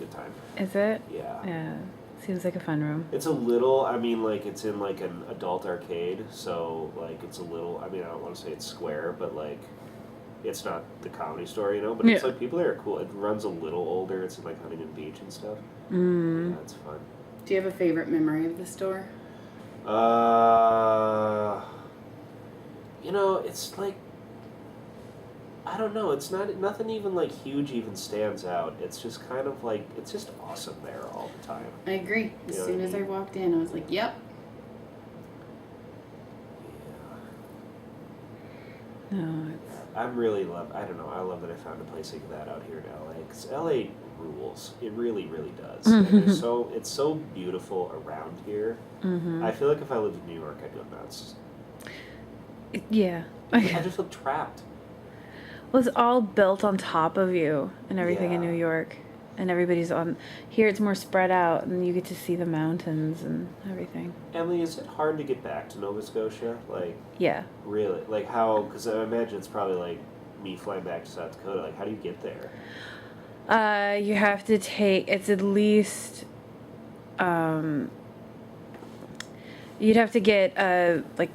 good time. Is it? Yeah. Yeah. Seems like a fun room. It's a little, I mean, like, it's in, like, an adult arcade, so, like, it's a little, I mean, I don't want to say it's square, but, like, it's not the Comedy Store, you know, but it's, like, people there are cool. It runs a little older. It's in, like, Huntington Beach and stuff. Yeah, it's fun. Do you have a favorite memory of the store? You know, it's, like, I don't know. It's nothing even, like, huge even stands out. It's just kind of, like, it's just awesome there all the time. I agree. As soon as I walked in, I was like, yep. Yeah. No, I don't know. I love that I found a place like that out here in LA. Because LA rules. It really, really does. And it's so beautiful around here. I feel like if I lived in New York, I'd go nuts. Yeah. I just feel trapped. Well, it's all built on top of you and everything in New York. And everybody's on... Here it's more spread out and you get to see the mountains and everything. Emily, is it hard to get back to Nova Scotia? Like... Yeah. Really? Like how... Because I imagine it's probably like me flying back to South Dakota. Like, how do you get there? You have to take... It's at least... You'd have to get, like...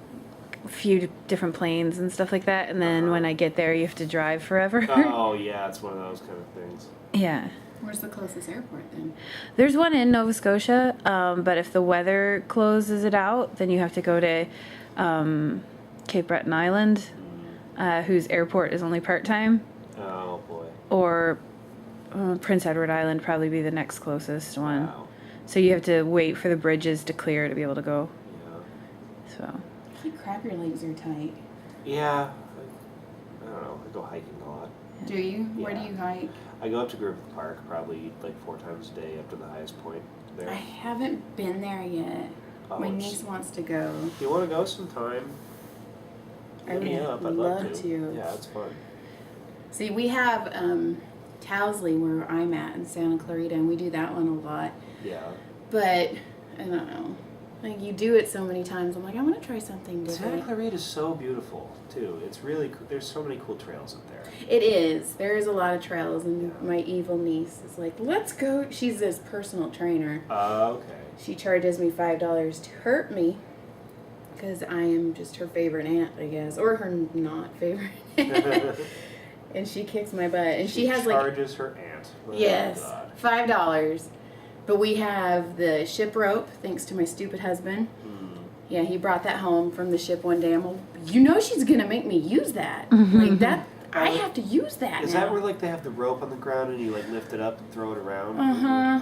a few different planes and stuff like that, and then when I get there you have to drive forever. Oh yeah, it's one of those kind of things. Yeah. Where's the closest airport then? There's one in Nova Scotia, but if the weather closes it out, then you have to go to Cape Breton Island, whose airport is only part-time. Oh boy. Or Prince Edward Island probably be the next closest one. Wow. So you have to wait for the bridges to clear to be able to go. Yeah. So. Crap, your legs are tight. Yeah. I don't know. I go hiking a lot. Do you? Yeah. Where do you hike? I go up to Griffith Park probably like 4 times a day up to the highest point there. I haven't been there yet. Oh, My niece wants to go. You want to go sometime? I would I'd love to. Yeah, it's fun. See, we have Towsley where I'm at in Santa Clarita, and we do that one a lot. Yeah. But, I don't know. Like, you do it so many times, I'm like, I want to try something different. Santa Clarita is so beautiful, too. It's really cool. There's so many cool trails up there. It is. There is a lot of trails, and my evil niece is like, let's go. She's this personal trainer. Okay. She charges me $5 to hurt me, because I am just her favorite aunt, I guess. Or her not favorite aunt. And she kicks my butt. And she has charges her aunt. Oh, yes, God. $5. But we have the ship rope, thanks to my stupid husband. Yeah, he brought that home from the ship one day. I'm like, you know she's going to make me use that. Like, that, I have to use that Is now. that where, like, they have the rope on the ground and you, like, lift it up and throw it around?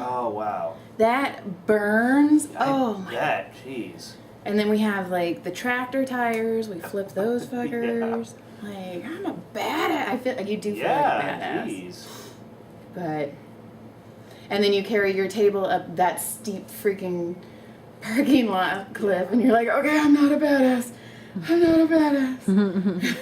Oh, wow. That burns. Yeah, jeez. And then we have, like, the tractor tires. We flip those fuckers. Like, I'm a badass. I feel like you do feel like a badass. Jeez. But... And then you carry your table up that steep freaking parking lot cliff, and you're like, okay, I'm not a badass. I'm not a badass.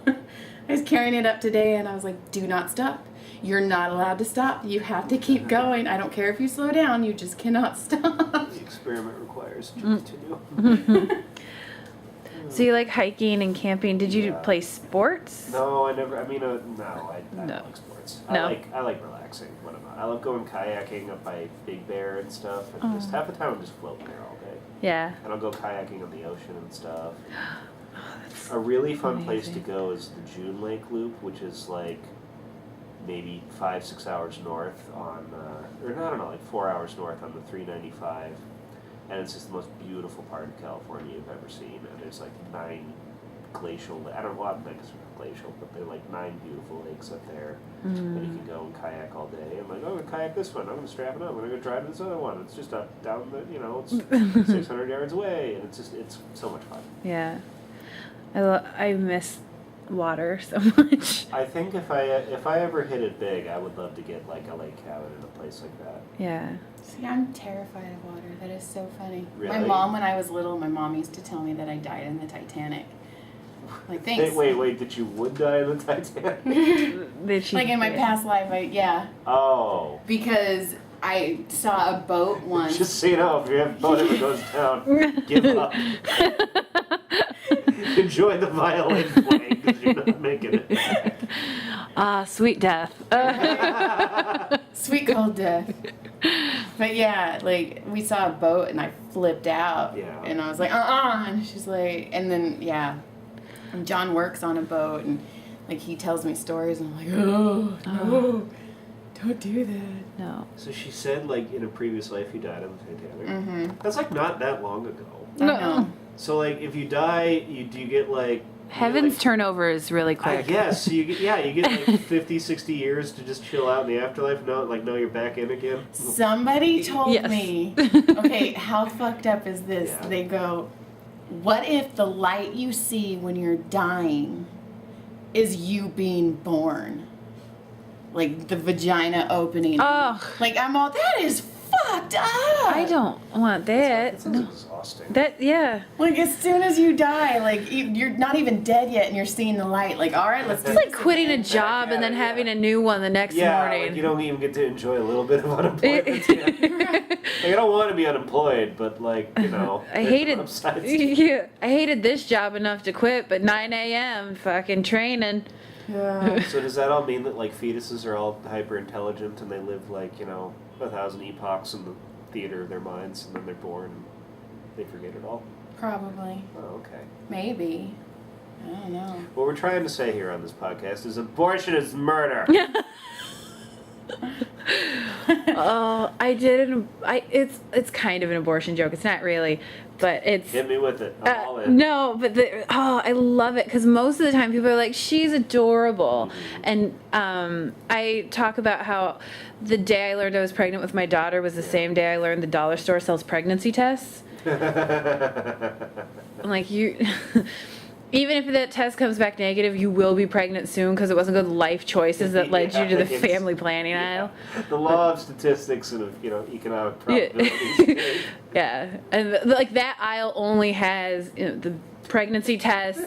I was carrying it up today, and I was like, do not stop. You're not allowed to stop. You have to keep going. I don't care if you slow down. You just cannot stop. The experiment requires to continue. So you like hiking and camping? Did you play sports? No, I never. I mean, no, I don't like sports. No. I like relaxing when I'm out. I love going kayaking up by Big Bear and stuff. And just half the time I'm just floating there all day. Yeah. And I'll go kayaking on the ocean and stuff. A really fun place to go is the June Lake Loop, which is like maybe 5-6 hours north on, or I don't know, like 4 hours north on the 395. And it's just the most beautiful part of California you've ever seen. And there's like 9 glacial, I don't know, a lot of things are glacial, but they're like 9 beautiful lakes up there. And you can go and kayak all day. I'm like, oh, I'm going to kayak this one. I'm going to strap it up. I'm going to go drive this other one. It's just up, down the, you know, it's 600 yards away. And it's so much fun. Yeah. I miss water so much. I think if I ever hit it big, I would love to get like a lake cabin in a place like that. Yeah. See, I'm terrified of water. That is so funny. Really? My mom, when I was little, my mom used to tell me that I died in the Titanic. Like, thanks. Wait, that you would die in the Titanic? Like in my past life, yeah. Oh. Because I saw a boat once. Just so you know, if your boat ever goes down, give up. Enjoy the violin playing because you're not making it back. Sweet death. Sweet cold death. But yeah, like we saw a boat and I flipped out. Yeah. And I was like, and she's like, and then yeah, and John works on a boat and like he tells me stories and I'm like, oh no, don't do that. No. So she said, like, in a previous life you died on the Titanic. Mm-hmm. That's like not that long ago. I No. know. So like, if you die, do you get like Heaven's like, turnover is really quick. I guess so you get like 50, 60 years to just chill out in the afterlife. No, you're back in again. Somebody told Yes. me, okay, how fucked up is this? Yeah. They go, what if the light you see when you're dying is you being born? Like the vagina opening. Ugh. Like I'm all, that is fucked up. I don't want that. That sounds No. exhausting. That, yeah. Like as soon as you die, like you're not even dead yet and you're seeing the light. Like, all right, let's do It's like this quitting a again. job and then Yeah. having a new one the next Yeah, morning. like you don't even get to enjoy a little bit of unemployment. Like, I don't want to be unemployed, but like, I there's hated upsides. yeah, I hated this job enough to quit, but 9 a.m. fucking training. Yeah. So does that all mean that like fetuses are all hyper intelligent and they live like 1,000 epochs in the theater of their minds and then they're born and they forget it all? Probably. Oh, okay. Maybe. I don't know. What we're trying to say here on this podcast is abortion is murder. Oh, I did it's kind of an abortion joke. It's not really, but it's Hit me with it. I'm all in. no, but I love it because most of the time people are like, she's adorable, and I talk about how the day I learned I was pregnant with my daughter was the same day I learned the dollar store sells pregnancy tests. I'm like, you. Even if that test comes back negative, you will be pregnant soon because it wasn't good life choices that led you to the it's- family planning aisle. The law of statistics and of economic probabilities. Yeah, and like that aisle only has the pregnancy test.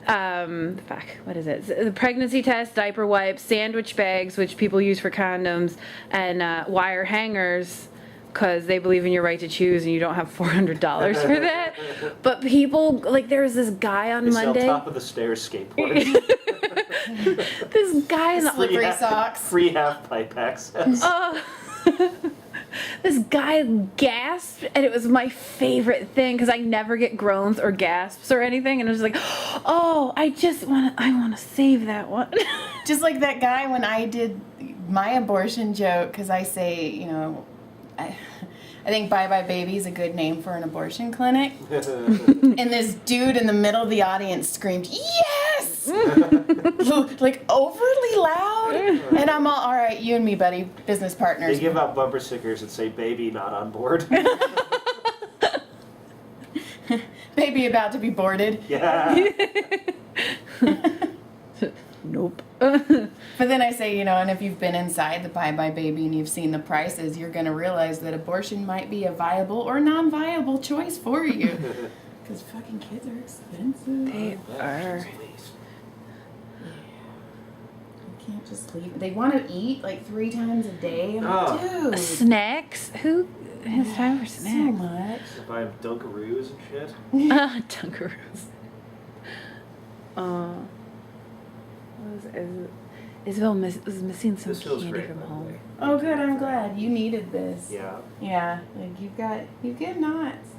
What is it? The pregnancy test, diaper wipes, sandwich bags, which people use for condoms, and wire hangers. Because they believe in your right to choose and you don't have $400 for that. But people, like, there was this guy on They Monday. sell top of the stairs skateboards. This guy in the. Slippery socks. Free half pipe access. This guy gasped, and it was my favorite thing because I never get groans or gasps or anything. And I was like, oh, I want to save that one. Just like that guy when I did my abortion joke, because I say, I think Bye Bye Baby is a good name for an abortion clinic. And this dude in the middle of the audience screamed, yes! Like overly loud. And I'm all right, you and me, buddy, business partners. They give out bumper stickers that say "Baby not on board." Baby about to be boarded. Yeah. Nope. But then I say, and if you've been inside the Bye Bye Baby and you've seen the prices, you're going to realize that abortion might be a viable or non-viable choice for you. Because fucking kids are expensive. They are. You can't just leave. They want to eat like 3 times a day. I'm Oh. like, dude. Snacks? Who has time for So snacks? much. Buy them Dunkaroos and shit. Dunkaroos. Isabel was missing some This feels candy great, from by the home. way. Oh, good. I'm glad. You needed this. Yeah. Yeah. Like, you get knots.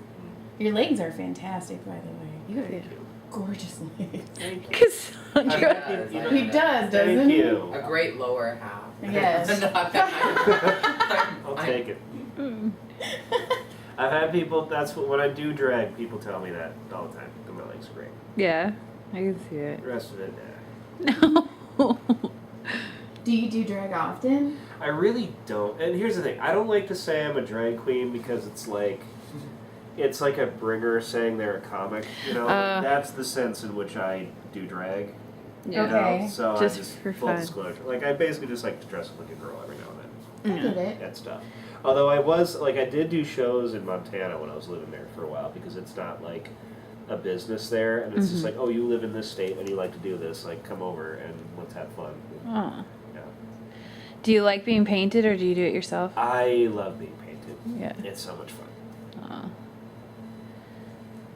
Your legs are fantastic, by the way. You have Thank you. gorgeous legs. Thank you. Cassandra. He does, doesn't Thank he? you. A great lower half. Yes. Not that I'll take it. I've had people. That's when I do drag. People tell me that all the time. That my legs are great. Yeah, I can see it. The rest of it, No. Do you do drag often? I really don't. And here's the thing: I don't like to say I'm a drag queen because it's like a bringer saying they're a comic. That's the sense in which I do drag. Yeah. Okay. So Just I just for full fun. disclosure. Like I basically just like to dress up like a girl every now and I get it. then and stuff. Although I did do shows in Montana when I was living there for a while because it's not like a business there, and it's just like, oh, you live in this state and you like to do this, like come over and let's have fun. Oh. Yeah. Do you like being painted or do you do it yourself? I love being painted. Yeah. It's so much fun. Oh.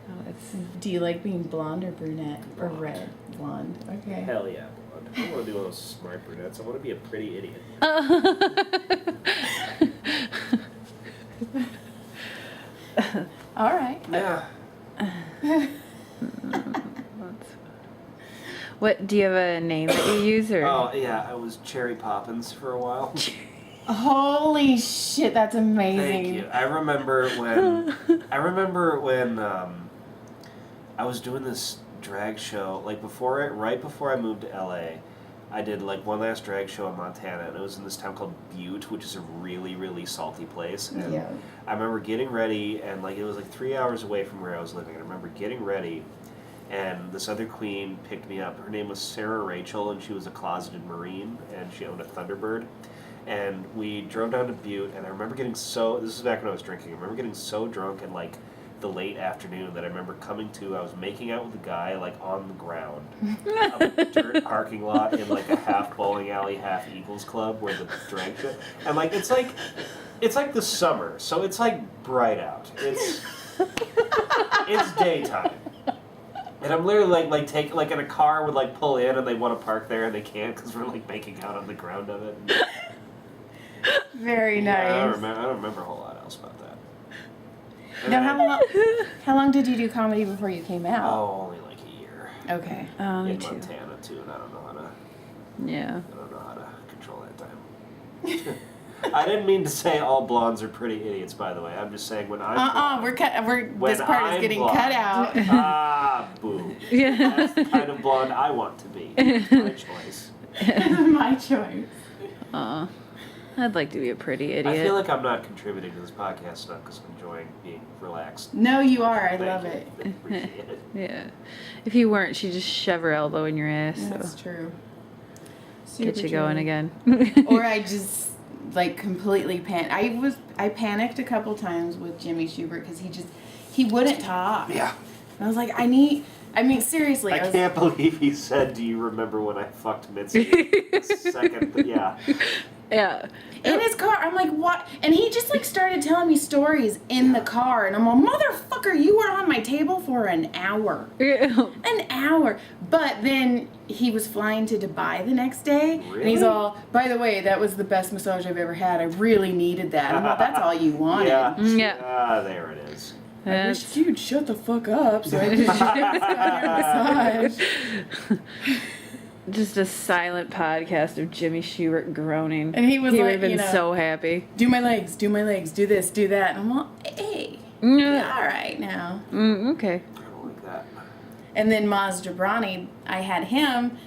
Oh, it's Do you like being blonde or brunette or Blonde. red? Blonde. Okay. Hell yeah. blonde. I don't want to do all those smart brunettes. I want to be a pretty idiot. All right. Yeah. What, do you have a name that you use, or? Oh, yeah, I was Cherry Poppins for a while. Holy shit, that's amazing. Thank you. I remember when I was doing this drag show, like right before I moved to LA, I did like one last drag show in Montana, and it was in this town called Butte, which is a really, really salty place. And Yeah. I remember getting ready, and like it was like 3 hours away from where I was living. I remember getting ready, and this other queen picked me up. Her name was Sarah Rachel, and she was a closeted Marine, and she owned a Thunderbird. And we drove down to Butte, and I remember getting so, this is back when I was drinking, I remember getting so drunk in like the late afternoon that I remember coming to, I was making out with a guy like on the ground of a dirt parking lot in like a half bowling alley, half Eagles club where the drag show, and like it's like the summer, so it's like bright out. It's daytime. And I'm literally like take like in a car would like pull in and they want to park there and they can't because we're like making out on the ground of it. Very nice. Yeah, I don't remember a whole lot else about that. And Now, then how long did you do comedy before you came out? Oh, only like a year. Okay. Oh, me In too. Montana too, and I don't know how to Yeah. control that time. I didn't mean to say all blondes are pretty idiots, by the way. I'm just saying when I'm blonde, This part is I'm getting blonde, cut out. boo. Yeah. That's the kind of blonde I want to be. It's my choice. My choice. I'd like to be a pretty idiot. I feel like I'm not contributing to this podcast enough because I'm enjoying being relaxed. No, you are. I Thank love you. it. I appreciate it. Yeah. If you weren't, she'd just shove her elbow in your ass. That's So true. get you going again. Or I just like completely I panicked a couple times with Jimmy Schubert because he wouldn't talk. Yeah. And I was like, seriously. I can't believe he said, "Do you remember when I fucked Mitzi?" The second, but yeah. Yeah. In his car, I'm like, what? And he just like started telling me stories in the car, and I'm like, motherfucker, you were on my table for an hour. An hour. But then he was flying to Dubai the next day, and he's Really? all, by the way, that was the best massage I've ever had. I really needed that. I'm like, that's all you wanted. Yeah. Yeah. Ah, there it is. I wish you'd shut the fuck up so I could just get this goddamn massage. Just a silent podcast of Jimmy Schubert groaning. And he was would like, have been you know, so happy. do my legs, do this, do that. And I'm all, hey, Yeah. all right now. Okay. I don't like that. And then Maz Jobrani, I had him,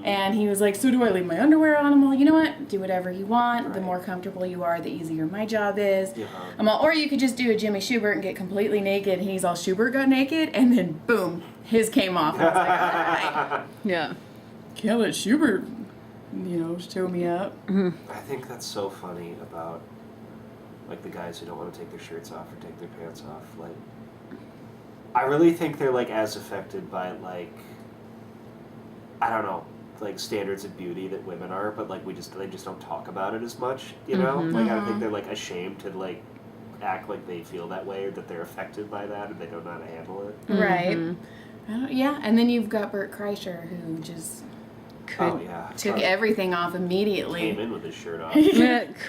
and he was like, so do I leave my underwear on? I'm all, you know what? Do whatever you want. The Right. more comfortable you are, the easier my job is. Yeah. I'm all, or you could just do a Jimmy Schubert and get completely naked. And he's all, Schubert got naked, and then boom, his came off. And I was like, all right. Yeah. Can't let Schubert, show me up. I think that's so funny about like the guys who don't want to take their shirts off or take their pants off. Like, I really think they're like as affected by like, I don't know, like standards of beauty that women are, but like they just don't talk about it as much. You know, like I think they're like ashamed to like act like they feel that way or that they're affected by that and they don't know how to handle it. Right. Yeah, and then you've got Bert Kreischer, who just Oh yeah. took everything off immediately. Came in with his shirt off.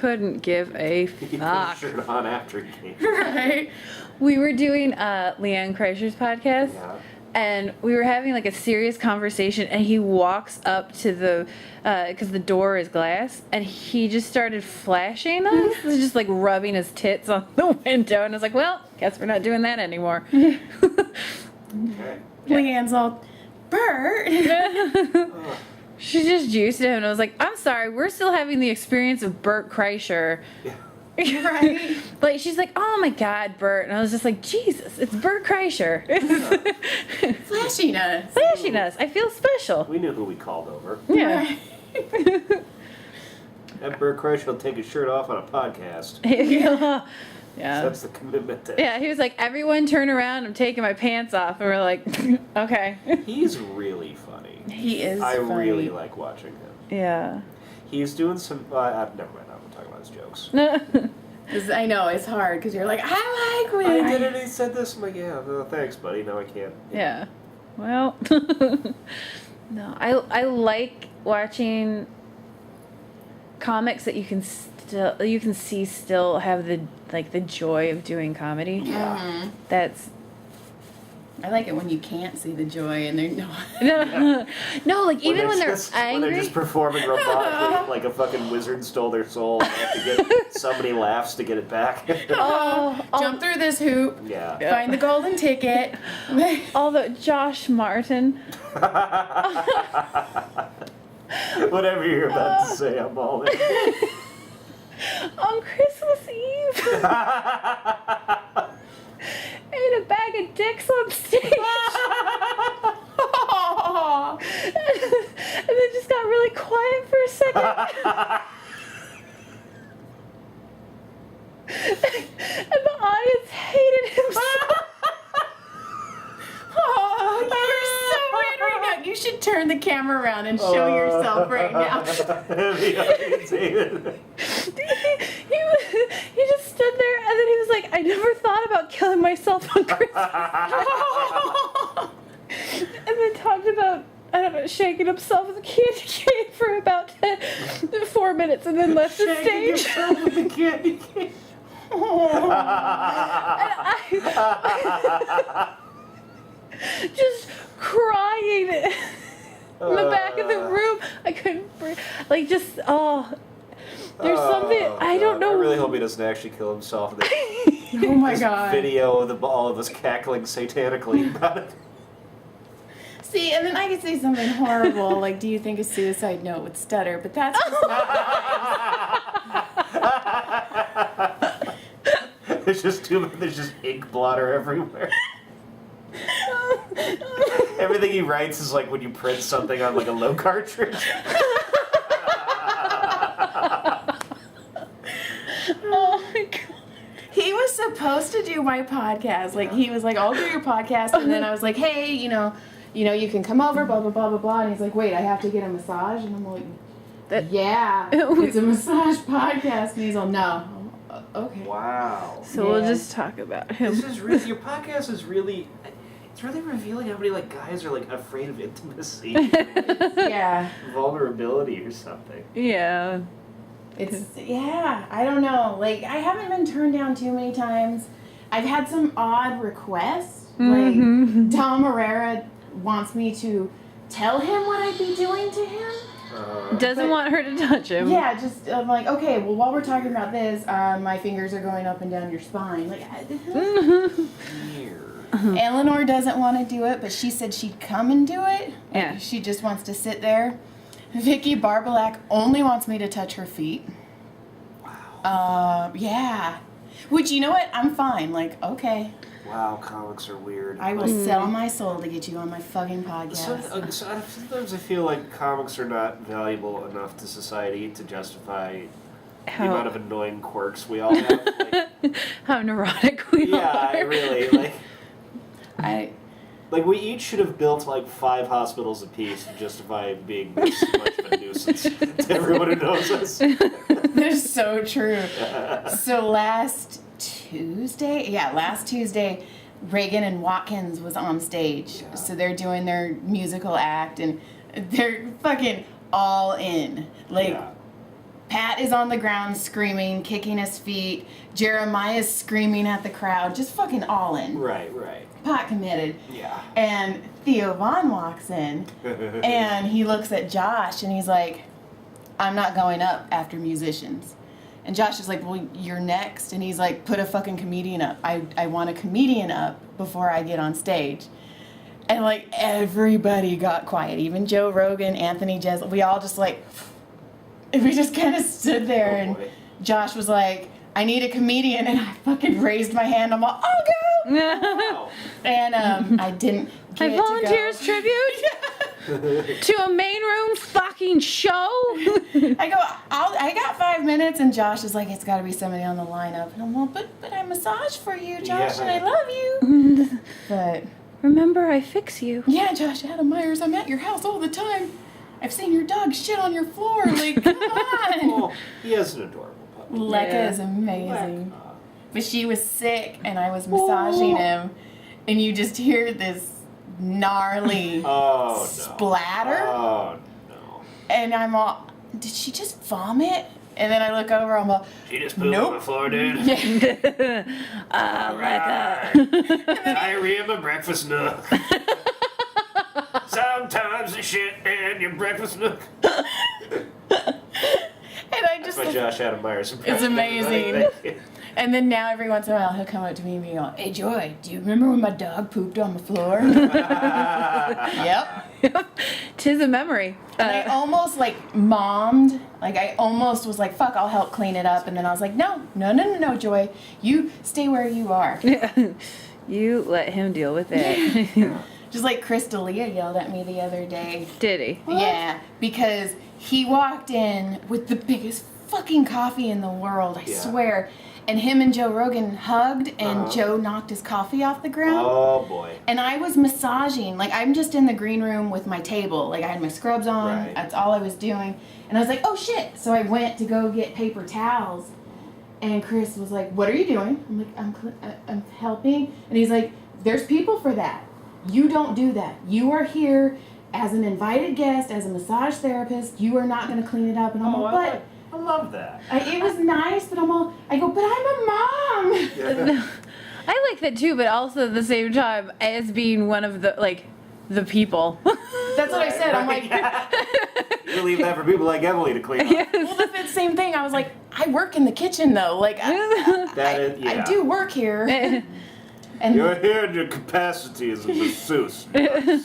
Couldn't give a He put his fuck. shirt on after he came. Right. We were doing Leanne Kreischer's podcast. Yeah. And we were having like a serious conversation, and he walks up to the, because the door is glass, and he just started flashing us, just like rubbing his tits on the window. And I was like, well, guess we're not doing that anymore. Okay. Leanne's all, Bert. Ugh. She's just used to him. And I was like, I'm sorry, we're still having the experience of Bert Kreischer. Yeah. Right. Like, she's like, oh my God, Bert. And I was just like, Jesus, it's Bert Kreischer. Flashing us. Flashing us. I feel special. We knew who we called over. Yeah. And Bert Kreischer will take his shirt off on a podcast. Yeah. That's the commitment to Yeah, he was like, everyone turn around, I'm taking my pants off. And we're like, okay. He's really funny. He is I funny. really like watching him. Yeah. He's doing some. Never mind. I won't talk about his jokes. 'Cause I know, it's hard, because you're like, I like when I did it. He said this. I'm like, yeah. No, thanks, buddy. No, I can't. Yeah. Well, no, I like watching comics that you can see still have the joy of doing comedy. Yeah. That's I like it when you can't see the joy and they're no, like even when they're angry. When they're just performing robotically like a fucking wizard stole their soul. They have to get somebody laughs to get it back. jump through this hoop, Yeah. find the golden ticket. Although Josh Martin. Whatever you're about to say, I'm all in. On Christmas Eve. Ate a bag of dicks on stage. And then just got really quiet for a second. And the audience hated him so. Oh, you're so weird right now. You should turn the camera around and show yourself right now. The audience hated it. He just stood there and then he was like, I never thought about killing myself on Christmas. And then talked about, I don't know, shaking himself with a candy cane for about 4 minutes and then left the Shaking stage. yourself with the candy cane. Just crying in the back of the room. I couldn't breathe. Like, just, there's something, I don't know. I really hope he doesn't actually kill himself. Oh my god. Video of all of us cackling satanically about it. See, and then I could say something horrible, like, do you think a suicide note would stutter? But that's just not There's just ink blotter everywhere. Everything he writes is like when you print something on like a low cartridge. Oh my god. He was supposed to do my podcast. Like, he was like, I'll do your podcast. And then I was like, hey, you know, you can come over, blah, blah, blah, blah, blah. And he's like, wait, I have to get a massage? And I'm like, yeah, it's a massage podcast. And he's all, no. Okay. Wow. So we'll just talk about him. This is really, your podcast is really, it's really revealing how many like guys are like afraid of intimacy, Yeah. vulnerability or something. Yeah. Yeah, I don't know. Like, I haven't been turned down too many times. I've had some odd requests. Like, Tom Herrera wants me to tell him what I'd be doing to him. Doesn't want her to touch him. Yeah, just, I'm like, okay, well, while we're talking about this, my fingers are going up and down your spine. Like, Eleanor doesn't want to do it, but she said she'd come and do it. Like, Yeah. she just wants to sit there. Vicky Barbalak only wants me to touch her feet. Wow. Yeah. Which, you know what? I'm fine. Like, okay. Wow, comics are weird. I will sell my soul to get you on my fucking podcast. Sometimes I feel like comics are not valuable enough to society to justify the amount of annoying quirks we all have. Like, How neurotic we are. yeah, I really, like we each should have built like 5 hospitals apiece to justify being this much of a nuisance to everyone who knows us. That's so true. So last Tuesday, Reagan and Watkins was on stage. Yeah. So they're doing their musical act and they're fucking all in. Like, Yeah. Pat is on the ground screaming, kicking his feet. Jeremiah's screaming at the crowd, just fucking all in. Right. Pot committed. Yeah. And Theo Vaughn walks in and he looks at Josh and he's like, I'm not going up after musicians. And Josh is like, well, you're next. And he's like, put a fucking comedian up. I want a comedian up before I get on stage. And like everybody got quiet. Even Joe Rogan, Anthony Jeselnik, we all just like, we just kind of stood there and boy. Josh was like, I need a comedian. And I fucking raised my hand. I'm all, I'll go. Wow. And I didn't get I volunteers to go. tribute to a main room fucking show. I go, I got 5 minutes, and Josh is like, it's got to be somebody on the lineup. And I'm all, but I massage for you, Josh, and I love you. But Remember, I fix you. yeah, Josh, Adam Myers, I'm at your house all the time. I've seen your dog shit on your floor. Like, come on. Oh, he has an adorable puppy. Lecca Yeah. is amazing. But she was sick, and I was massaging him, and you just hear this gnarly Oh, no. splatter. Oh, no. And I'm all, did she just vomit? And then I look over, I'm all, She just pooped Nope. on the floor, dude. Diarrhea in my breakfast nook. Sometimes the shit in your breakfast nook. and I just, That's my Josh Adam Myers impression. It's amazing. Thank you. and then now every once in a while he'll come up to me and be all, hey Joy, do you remember when my dog pooped on the floor? Yep. Tis a memory. And I almost mommed, I almost was like, fuck, I'll help clean it up. And then I was like, no, Joy, you stay where you are. You let him deal with it. Just like Chris D'Elia yelled at me the other day. Did he? Yeah, because he walked in with the biggest fucking coffee in the world, I swear. And him and Joe Rogan hugged, and Joe knocked his coffee off the ground. Oh boy. And I was massaging. I'm just in the green room with my table. I had my scrubs on. Right. That's all I was doing. And I was like, oh shit. So I went to go get paper towels. And Chris was like, what are you doing? I'm like, I'm helping. And he's like, there's people for that. You don't do that. You are here as an invited guest, as a massage therapist. You are not going to clean it up. And I'm like, but... I love that. it was nice, but I go, but I'm a mom. Yeah. I like that too, but also at the same time, as being one of the people. That's what I said. I'm like, You leave that for people like Emily to clean up. well, that's the same thing. I was like, I work in the kitchen though. I do work here. And You're here in your capacity as a masseuse.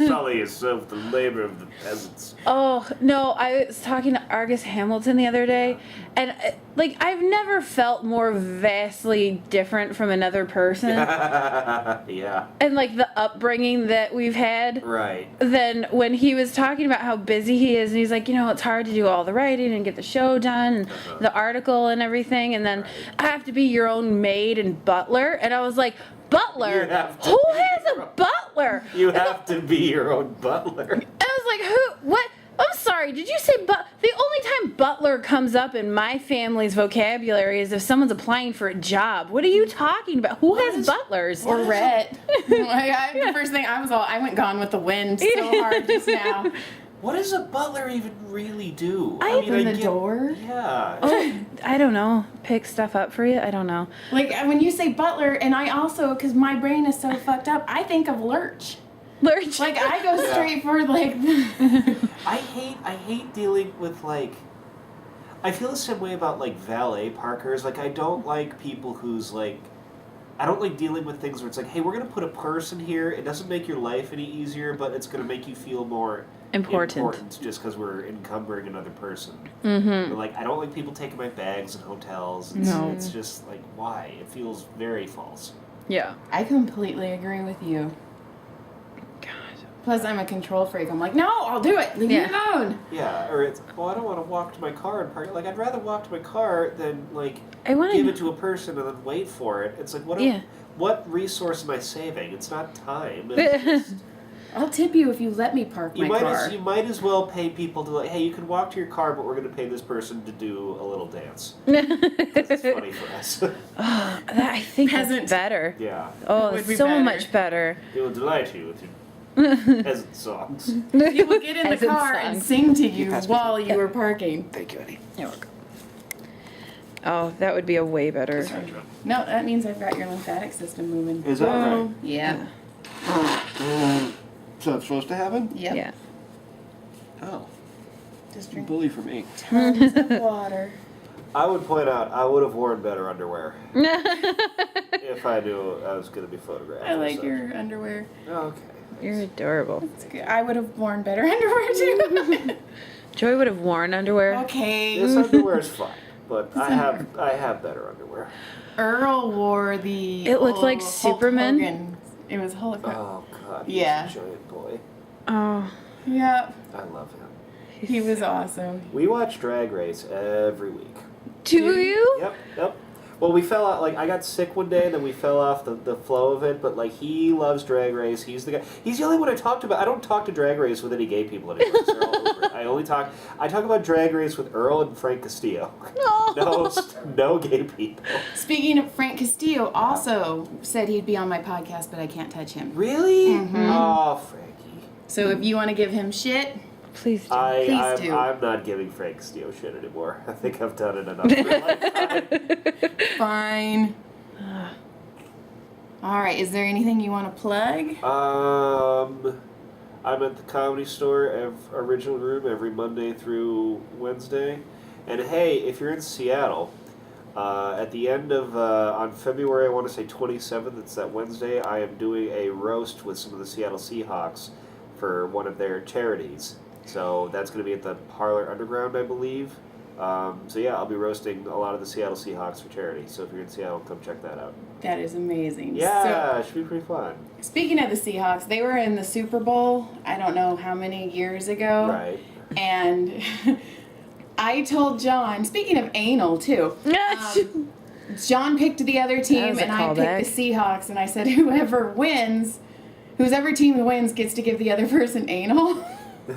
Sully yourself with the labor of the peasants. Oh, no, I was talking to Argus Hamilton the other day, and, I've never felt more vastly different from another person. Yeah. And, the upbringing that we've had. Right. Than when he was talking about how busy he is, and he's like, it's hard to do all the writing and get the show done, and the article and everything, and then I have to be your own maid and butler. And I was like, butler? Who has a butler? You have to be your own butler. I was like, who? What? I'm sorry, did you say the only time butler comes up in my family's vocabulary is if someone's applying for a job. What are you talking about? Who has butlers? or Rhett. The first thing I went Gone with the Wind so hard just now. What does a butler even really do? Open the door. Yeah. Oh, I don't know. Pick stuff up for you? I don't know. When you say butler, and I also, because my brain is so fucked up, I think of lurch. Lurch. I go straight for I hate dealing with I feel the same way about valet parkers. I don't like people who's I don't like dealing with things where it's hey, we're gonna put a person here. It doesn't make your life any easier, but it's gonna make you feel more important just because we're encumbering another person. Mm-hmm. But, I don't like people taking my bags in hotels. It's just why? It feels very false. Yeah. I completely agree with you. God. Plus, I'm a control freak. I'm like, no, I'll do it. Leave me alone. Yeah, or it's, I don't want to walk to my car and park. I'd rather walk to my car than, I wanna give it to a person and then wait for it. It's what resource am I saving? It's not time. It's just, I'll tip you if you let me park my car. You might as well pay people to, hey, you can walk to your car, but we're going to pay this person to do a little dance. It's funny for us. I think that's better. Yeah. Oh, would it's be so better. much better. It will delight you with your peasant songs. You will get in the Peasant car and songs. sing to you pass me while you were parking. Thank you, Eddie. You're welcome. Oh, that would be a way better. No, that means I've got your lymphatic system moving. Is that right? Yeah. So it's supposed to happen? Yep. Yeah. Oh. Just drink Bully for me. tons of water. I would point out, I would have worn better underwear if I knew I was going to be photographed. I like your underwear. Okay. You're adorable. It's good. I would have worn better underwear too. Joy would have worn underwear. Okay. This underwear is fine, but I have better underwear. Earl wore the. It looked like Hulk Superman. Hogan. It was Hulk. Oh God, he's Yeah. a giant boy. Oh. Yep. I love him. He was awesome. We watch Drag Race every week. Do you? Yep. Well, we fell out, I got sick one day, and then we fell off the flow of it, but, he loves Drag Race. He's the guy. He's the only one I talk to. I don't talk to Drag Race with any gay people anymore. 'Cause they're all over it. I talk about Drag Race with Earl and Frank Castillo. No gay people. Speaking of Frank Castillo, also said he'd be on my podcast, but I can't touch him. Really? Mm-hmm. Oh, Frankie. So if you want to give him shit, Please do. Please do. I'm not giving Frank Castillo shit anymore. I think I've done it enough in my lifetime. Fine. All right. Is there anything you want to plug? I'm at the Comedy Store, Original Room, every Monday through Wednesday. And hey, if you're in Seattle, at the end of, on February, I want to say 27th, it's that Wednesday, I am doing a roast with some of the Seattle Seahawks for one of their charities. So that's going to be at the Parlor Underground, I believe. So yeah, I'll be roasting a lot of the Seattle Seahawks for charity. So if you're in Seattle, come check that out. That is amazing. Yeah, it should be pretty fun. So, speaking of the Seahawks, they were in the Super Bowl, I don't know how many years ago. Right. And I told John, speaking of anal too, John picked the other team and I picked the Seahawks, and I said whoever team wins gets to give the other person anal. And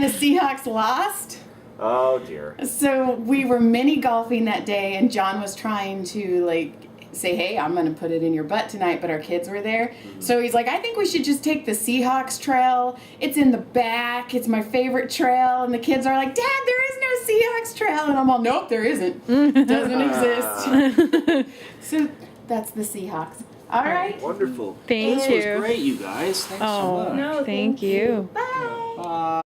the Seahawks lost. Oh dear. So we were mini golfing that day, and John was trying to say, hey, I'm going to put it in your butt tonight, but our kids were there. Mm-hmm. So he's like, I think we should just take the Seahawks trail. It's in the back. It's my favorite trail. And the kids are like, Dad, there is no Seahawks trail. And I'm all, nope, there isn't. Doesn't exist. So that's the Seahawks. All right. Wonderful. Thank This you. was great, you guys. Thanks so much. No, thank you. Bye. Bye.